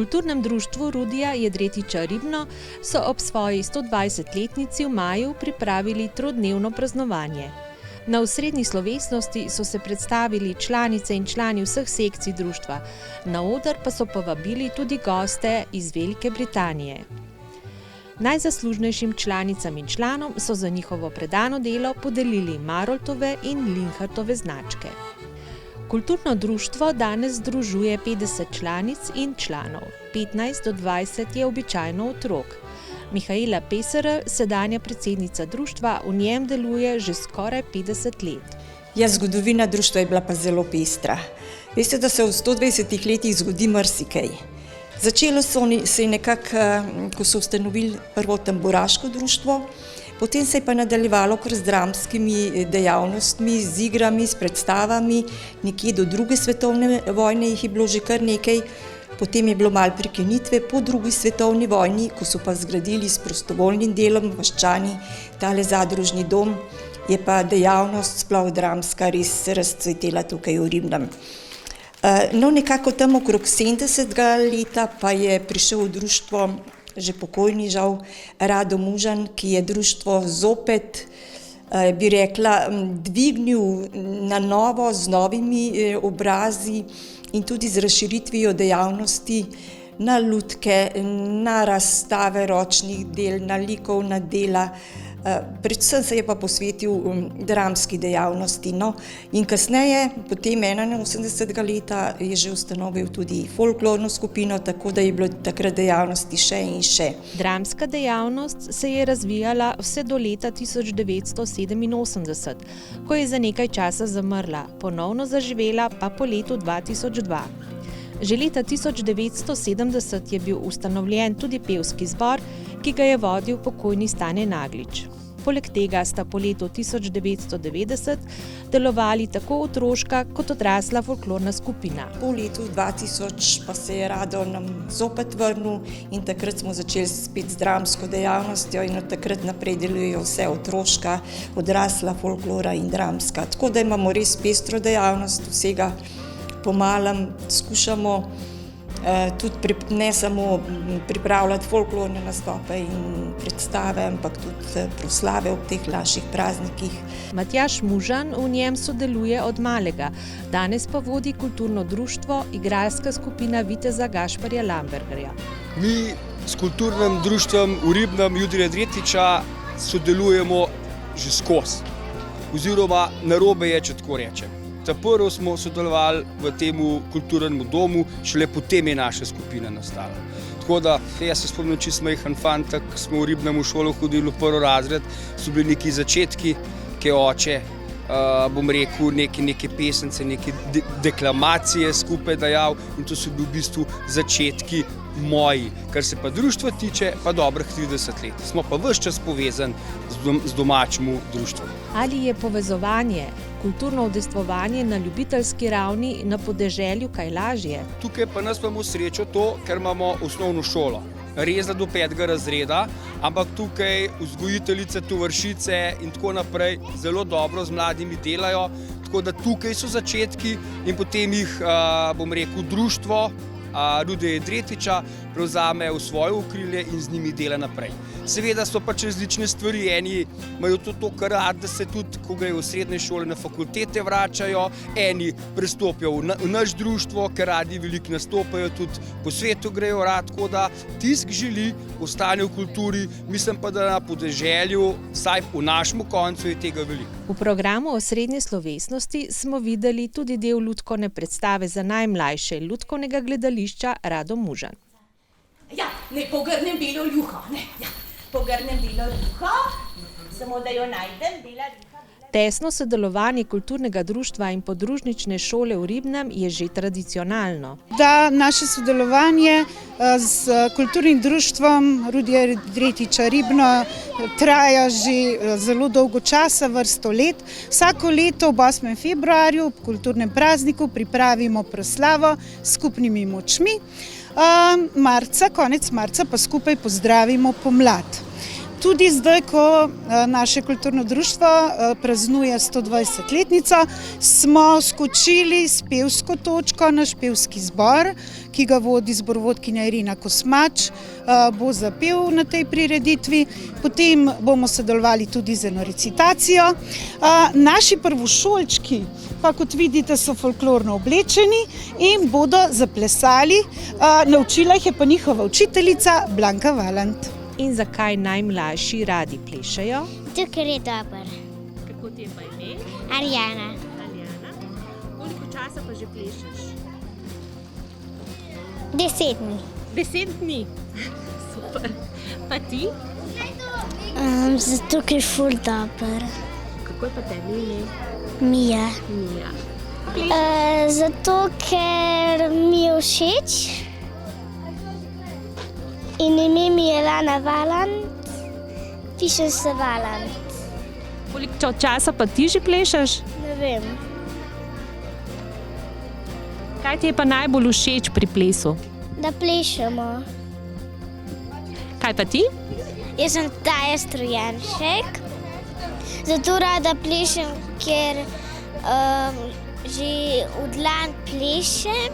kulturnem društvu Rudija Jedretiča Ribno so ob svoji 120-letnici v maju pripravili trodnevno praznovanje. Na osrednji slovesnosti so se predstavili članice in člani vseh sekcij društva, na oder pa so povabili tudi goste iz Velike Britanije. Najzaslužnejšim članicam in članom so za njihovo predano delo podelili Maroltove in Linhartove značke. Kulturno društvo danes združuje 50 članic in članov, 15 do 20 je običajno otrok. Mihaela Peser, sedanja predsednica društva, v njem deluje že skoraj 50 let. Ja, zgodovina društva je bila pa zelo pestra. Veste, da se v 120 letih zgodi marsikaj. Začelo se je nekako, ko so ustanovili prvo tamburaško društvo, potem se je pa nadaljevalo kar z dramskimi dejavnostmi, z igrami, s predstavami, nekje do druge svetovne vojne jih je bilo že kar nekaj, potem je bilo malo prekinitve po drugi svetovni vojni, ko so pa zgradili s prostovoljnim delom vaščani tale zadružni dom, je pa dejavnost sploh dramska res razcvetela tukaj v Ribnem. No, nekako tam okrog 70. leta pa je prišel v društvo že pokojni žal Rado Mužan, ki je društvo zopet, bi rekla, dvignil na novo z novimi obrazi in tudi z razširitvijo dejavnosti na lutke, na razstave ročnih del, na likovna dela. Predvsem se je pa posvetil dramski dejavnosti. No. In kasneje, potem 81. leta, je že ustanovil tudi folklorno skupino, tako da je bilo takrat dejavnosti še in še. Dramska dejavnost se je razvijala vse do leta 1987, ko je za nekaj časa zamrla, ponovno zaživela pa po letu 2002. Že leta 1970 je bil ustanovljen tudi pevski zbor, ki ga je vodil pokojni Stane Naglič. Poleg tega sta po letu 1990 delovali tako otroška kot odrasla folklorna skupina. Po letu 2000 pa se je Rado nam zopet vrnil in takrat smo začeli spet z dramsko dejavnostjo in od takrat naprej delujejo vse otroška, odrasla folklora in dramska. Tako da imamo res pestro dejavnost, vsega po malem skušamo tudi ne samo pripravljati folklorne nastope in predstave, ampak tudi proslave ob teh naših praznikih. Matjaž Mužan v njem sodeluje od malega, danes pa vodi kulturno društvo igralska skupina viteza Gašparja Lambergerja. Mi s kulturnim društvom v Ribnem Judrija Jedretiča sodelujemo že skozi, oziroma narobe je, če tako rečem. Prvo smo sodelovali v tem kulturnem domu, šele potem je naša skupina nastala. Tako da, jaz se spomnim čisto majhen fantek, smo v Ribnem v šolo hodili v prvi razred, so bili neki začetki, ki je oče, bom rekel, neke pesence, neke deklamacije skupaj dajal in to so bili v bistvu začetki moji. Kar se pa društva tiče, pa dobrih 30 let. Smo pa ves čas povezani z domačim društvom. Ali je povezovanje, kulturno udejstvovanje na ljubiteljski ravni na podeželju kaj lažje? Tukaj pa nas imamo srečo to, ker imamo osnovno šolo. Resda do 5. razreda, ampak tukaj vzgojiteljice, tovarišice in tako naprej zelo dobro z mladimi delajo, tako da tukaj so začetki in potem jih, bom rekel, društvo Rudija Jedretiča prevzame v svoje okrilje in z njimi dela naprej. Seveda so pač različne stvari, eni imajo to kar rad, da se tudi, ko grejo v srednje šole, na fakultete vračajo, eni prestopijo v naš društvo, ker radi veliko nastopajo, tudi po svetu grejo rad, tako da tisk želi, ostane v kulturi, mislim pa, da na podeželju, vsaj v našem koncu, je tega veliko. V programu osrednje slovesnosti smo videli tudi del lutkovne predstave za najmlajše lutkovnega gledališča Rado Mužan. Ja, ne pogrnem belo rjuho, ne, ja, pogrnem belo rjuho, samo da jo najdem, bela rjuha. Tesno sodelovanje kulturnega društva in podružnične šole v Ribnem je že tradicionalno. Da naše sodelovanje z kulturnim društvom Rudija Jedretiča Ribno traja že zelo dolgo časa, vrsto let. Vsako leto ob 8. februarju, ob kulturnem prazniku, pripravimo proslavo s skupnimi močmi. Konec marca pa skupaj pozdravimo pomlad. Tudi zdaj, ko naše kulturno društvo praznuje 120-letnico, smo skočili s pevsko točko, naš pevski zbor, ki ga vodi zborovodkinja Irina Kosmač, bo zapel na tej prireditvi. Potem bomo sodelovali tudi z eno recitacijo. Naši prvošolčki pa, kot vidite, so folklorno oblečeni in bodo zaplesali. Naučila jih je pa njihova učiteljica Blanka Valant. In zakaj najmlajši radi plešejo? Ker je dober. Kako ti je pa ime? Arjana. Aljana. Koliko časa pa že plešeš? 10 dni. 10 dni. Super. Pa ti? Zato, ker je ful dober. Kako je pa tebi ime? Mija. Mija. Zato, ker mi je všeč. In ime mi je Lana Valant, piše se Valant. Koliko časa pa ti že plešeš? Ne vem. Kaj ti je pa najbolj všeč pri plesu? Da plešemo. Kaj pa ti? Jaz sem Taja Strojanšek, zato rada plešem, ker že od lani plešem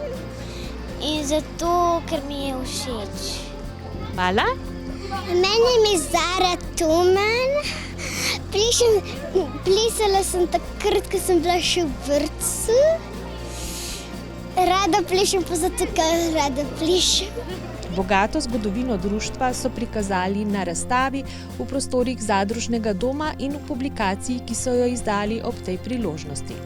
in zato, ker mi je všeč. Hvala. Meni je Zara Toman. Plesala sem takrat, ko sem bila še v vrtcu. Rada plešem pa zato, ker rada plešem. Bogato zgodovino društva so prikazali na razstavi v prostorih zadružnega doma in v publikaciji, ki so jo izdali ob tej priložnosti.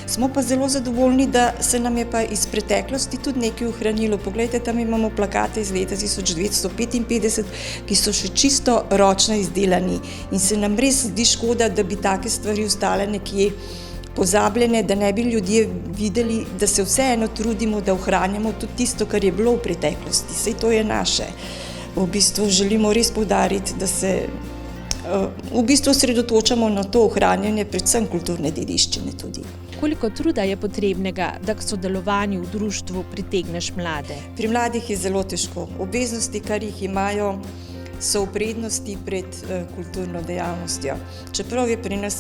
Smo pa zelo zadovoljni, da se nam je pa iz preteklosti tudi nekaj ohranilo. Poglejte, tam imamo plakate iz leta 1955, ki so še čisto ročno izdelani in se nam res zdi škoda, da bi take stvari ostale nekje pozabljene, da ne bi ljudje videli, da se vseeno trudimo, da ohranjamo tudi tisto, kar je bilo v preteklosti. Saj to je naše. V bistvu želimo res poudariti, da se v bistvu osredotočamo na to ohranjanje predvsem kulturne dediščine tudi. Koliko truda je potrebnega, da k sodelovanju v društvu pritegneš mlade? Pri mladih je zelo težko. Obveznosti, kar jih imajo, so v prednosti pred kulturno dejavnostjo. Čeprav je pri nas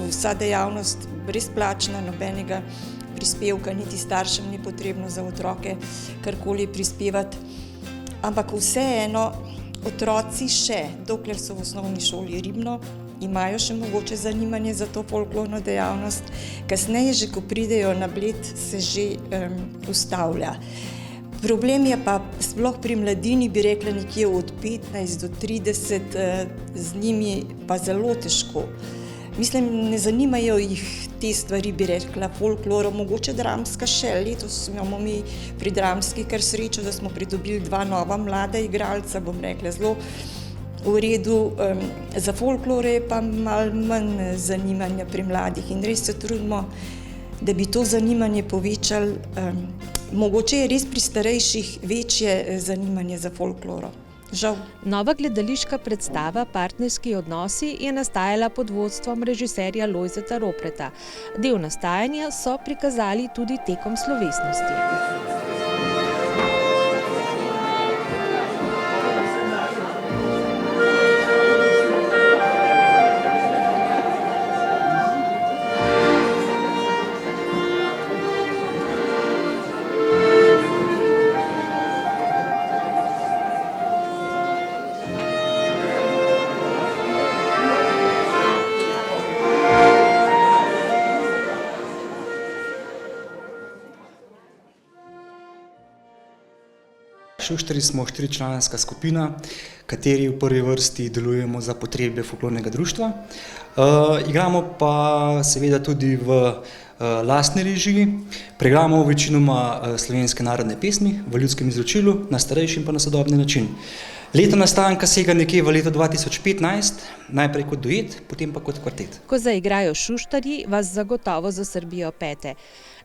vsa dejavnost brezplačna, nobenega prispevka, niti staršem ni potrebno za otroke karkoli prispevati, ampak vseeno otroci še, dokler so v osnovni šoli Ribno, imajo še mogoče zanimanje za to folklorno dejavnost. Kasneje, že ko pridejo na Bled, se že ustavlja. Problem je pa sploh pri mladini, bi rekla nekje od 15 do 30, z njimi pa zelo težko. Mislim, ne zanimajo jih te stvari, bi rekla, folkloro, mogoče dramska še. Letos imamo mi pri dramski kar srečo, da smo pridobili 2 nova mlada igralca, bom rekla, zelo v redu. Za folklore je pa malo manj zanimanja pri mladih in res se trudimo, da bi to zanimanje povečali. Mogoče je res pri starejših večje zanimanje za folkloro. Žal. Nova gledališka predstava Partnerski odnosi je nastajala pod vodstvom režiserja Lojzeta Ropreta. Del nastajanja so prikazali tudi tekom slovesnosti. Šuštarji smo 4-članska skupina, kateri v prvi vrsti delujemo za potrebe folklornega društva. Igramo pa seveda tudi v lastni režiji, preigramo večinoma slovenske narodne pesmi v ljudskem izročilu, na starejši in pa na sodobni način. Leto nastanka sega nekje v leto 2015, najprej kot duet, potem pa kot kvartet. Ko zaigrajo šuštarji, vas zagotovo zasrbijo pete.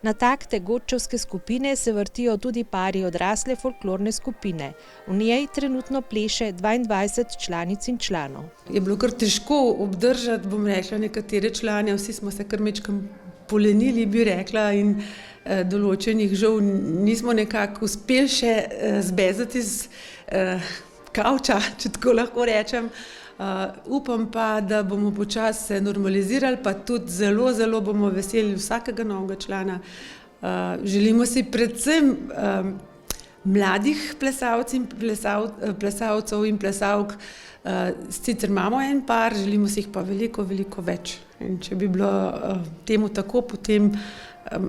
Na takte godčevske skupine se vrtijo tudi pari odrasle folklorne skupine. V njej trenutno pleše 22 članic in članov. Je bilo kar težko obdržati, bom rekla, nekatere člane, vsi smo se kar majčkeno polenili, bi rekla, in določenih žal nismo nekako uspeli še zbezati z kavča, če tako lahko rečem, Upam pa, da bomo počasi se normalizirali, pa tudi zelo, zelo bomo veseli vsakega novega člana. Želimo si predvsem mladih plesalcev in plesalk. Sicer imamo en par, želimo si jih pa veliko, veliko več. In če bi bilo temu tako, potem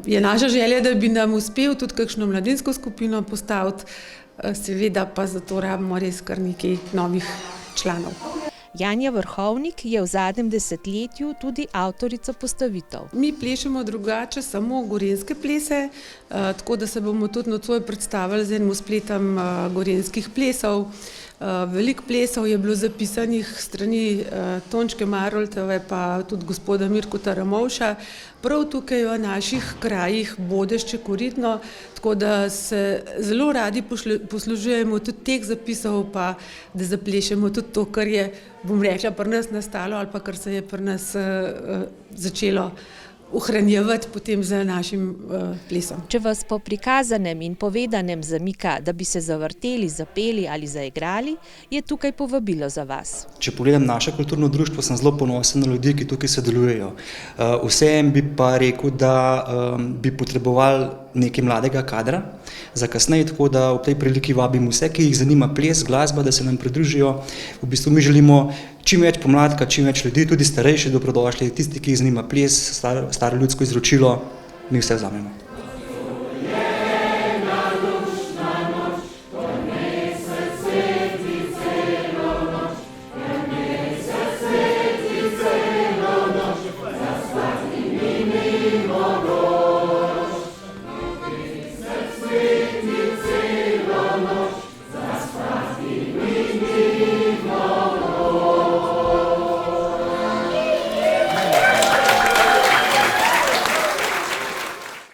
je naša želja, da bi nam uspel tudi kakšno mladinsko skupino postaviti, seveda pa zato rabimo res kar nekaj novih članov. Janja Vrhovnik je v zadnjem desetletju tudi avtorica postavitev. Mi plešemo drugače samo gorenjske plese, tako da se bomo tudi nocoj predstavili z enim spletom gorenjskih plesov. Veliko plesov je bilo zapisanih strani Tončke Maroltove pa tudi gospoda Mirka Ramovša, prav tukaj v naših krajih Bodešče, Koritno, tako da se zelo radi poslužujemo tudi teh zapisov, pa da zaplešemo tudi to, kar je, bom rekla, pri nas nastalo ali pa kar se je pri nas začelo ohranjevati potem z našim plesom. Če vas po prikazanem in povedanem zamika, da bi se zavrteli, zapeli ali zaigrali, je tukaj povabilo za vas. Če pogledam naše kulturno društvo, sem zelo ponosen na ljudi, ki tukaj sodelujejo. Vseeno bi pa rekel, da bi potrebovali nekaj mladega kadra za kasneje, tako da v tej priliki vabim vse, ki jih zanima ples, glasba, da se nam pridružijo. V bistvu mi želimo čim več pomladka, čim več ljudi, tudi starejši dobrodošli, tisti, ki jih zanima ples, staro ljudsko izročilo, mi vse vzamemo.